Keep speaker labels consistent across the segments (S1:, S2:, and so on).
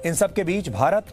S1: इन सब के बीच भारत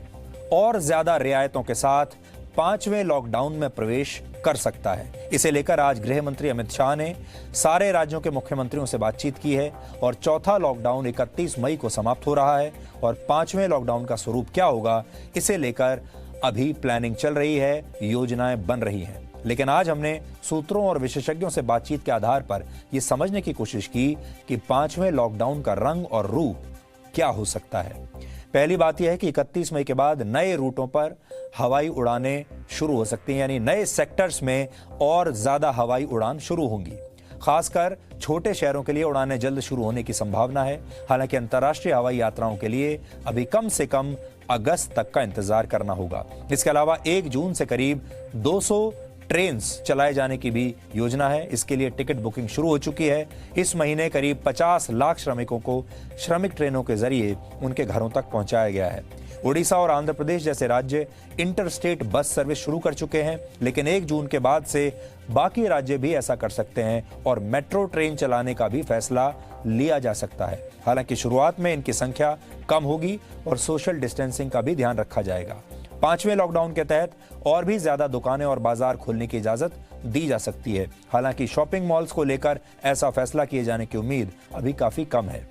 S1: और ज्यादा रियायतों के साथ 5वें लॉकडाउन में प्रवेश कर सकता है। इसे लेकर आज गृह मंत्री अमित शाह ने सारे राज्यों के मुख्यमंत्रियों से बातचीत की है और चौथा लॉकडाउन 31 मई को समाप्त हो रहा है और 5वें लॉकडाउन का स्वरूप क्या होगा, इसे लेकर अभी प्लानिंग चल रही है, योजनाएं बन रही हैं। लेकिन आज हमने सूत्रों और विशेषज्ञों से बातचीत के आधार पर यह समझने की कोशिश की कि 5वें लॉकडाउन का रंग और रूप क्या हो सकता है। पहली बात यह है कि 31 मई के बाद नए रूटों पर हवाई उड़ानें शुरू हो सकती हैं, यानी नए सेक्टर्स में और ज्यादा हवाई उड़ान शुरू होंगी। खासकर छोटे शहरों के लिए उड़ानें जल्द शुरू होने की संभावना है। हालांकि अंतर्राष्ट्रीय हवाई यात्राओं के लिए अभी कम से कम अगस्त तक का इंतजार करना होगा। इसके अलावा 1 जून से करीब 200 ट्रेन्स चलाए जाने की भी योजना है। इसके लिए टिकट बुकिंग शुरू हो चुकी है। इस महीने करीब 50 लाख श्रमिकों को श्रमिक ट्रेनों के जरिए उनके घरों तक पहुंचाया गया है। उड़ीसा और आंध्र प्रदेश जैसे राज्य इंटरस्टेट बस सर्विस शुरू कर चुके हैं, लेकिन 1 जून के बाद से बाकी राज्य भी ऐसा कर सकते हैं और मेट्रो ट्रेन चलाने का भी फैसला लिया जा सकता है। हालांकि शुरुआत में इनकी संख्या कम होगी और सोशल डिस्टेंसिंग का भी ध्यान रखा जाएगा। 5वें लॉकडाउन के तहत और भी ज्यादा दुकानें और बाजार खोलने की इजाजत दी जा सकती है। हालांकि शॉपिंग मॉल्स को लेकर ऐसा फैसला किए जाने की उम्मीद अभी काफी कम है।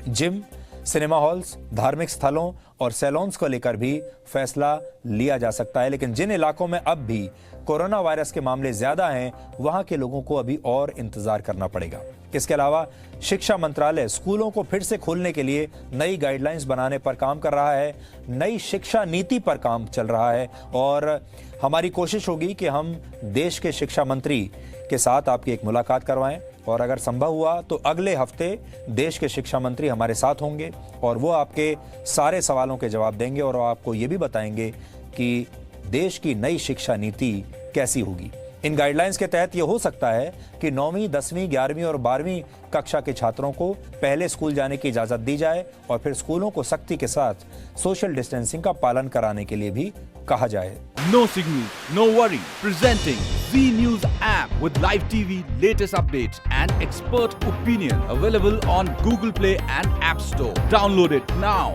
S1: जिम, सिनेमा हॉल्स, धार्मिक स्थलों और सैलून्स को लेकर भी फैसला लिया जा सकता है। लेकिन जिन इलाकों में अब भी कोरोना वायरस के मामले ज्यादा हैं, वहां के लोगों को अभी और इंतजार करना पड़ेगा। इसके अलावा शिक्षा मंत्रालय स्कूलों को फिर से खोलने के लिए नई गाइडलाइंस बनाने पर काम कर रहा है। नई शिक्षा नीति पर काम चल रहा है और हमारी कोशिश होगी कि हम देश के शिक्षा मंत्री के साथ आपकी एक मुलाकात करवाएं और अगर संभव हुआ तो अगले हफ्ते देश के शिक्षा मंत्री हमारे साथ होंगे और वो आपके सारे सवालों के जवाब देंगे और आपको ये भी बताएंगे कि देश की नई शिक्षा नीति कैसी होगी। इन गाइडलाइंस के तहत ये हो सकता है कि 9वीं, 10वीं, 11वीं और 12वीं कक्षा के छात्रों को पहले स्कूल जाने की इजाजत दी जाए और फिर स्कूलों को सख्ती के साथ सोशल डिस्टेंसिंग का पालन कराने के लिए भी कहा जाए।
S2: No signal, no worry. Presenting Z News app with live TV, latest updates and expert opinion. Available on Google Play and App Store. Download it now.